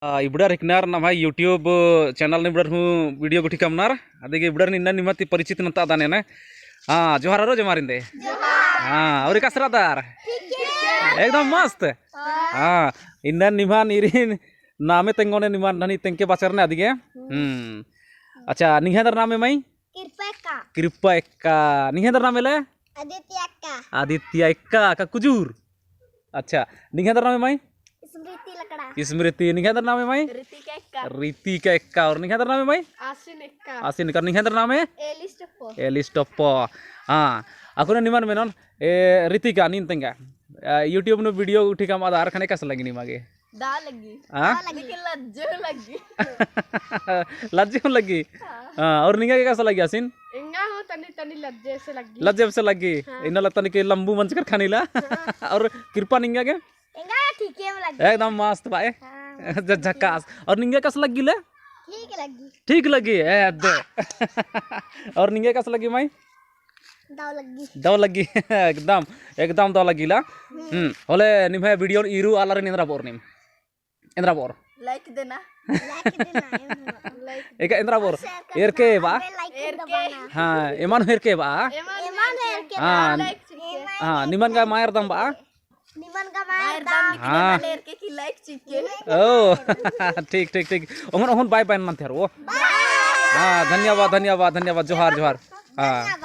ibudar hiknar na bhai YouTube channel ni ibudar hu video guthi kamnar adege ibudar ninna nimati परिचित नता दाने ना जोहार रो जमारिंदे और कसरादार एकदम मस्त इन्ना निमान इरिन नामे तेंगोने निमान ननी तेंके बाचरने अदिगे अच्छा निहेदर नामे मई कृपा एक्का निहेदर नामे ले आदित्य एक्का का कुजूर अच्छा निहेदर नामे मई स्मृति निहेदर नामे मई रीतिका एक्का और निहेदर नामे मई आसिन एक्का निहेदर नामे एलिस्टोपो aku niman menon Ritika nin tengga YouTube no video uthi kam adar khane kas lagi ni mage da lagi लेकिन लज्जे लगी और निंगा के कैसा लगी आसिन इंगा हो तनी तनी लज्जे से लगी इना लगता नहीं कि लंबू मंच कर खाने ला और कृपा निंगा के इंगा ठीक है लगी एकदम मस्त भाई झकास और निंगा कैसा लगी ले ठीक लगी और निंगा कैसा लगी माई दाव लगी एकदम एकदम दाव लगी ला होले निमे वीडियो इरु आलारे इंद्रापुर निम इंद्रापुर लाइक देना एक इंद्रापुर एरके बा हां एमान हेरके बा हां निमन का मायर दम बा हां एरके की लाइक चिके ओ ठीक ठीक ठीक ओहन ओहन बाय बाय नंतर ओ हां धन्यवाद धन्यवाद धन्यवाद जोहार जोहार हां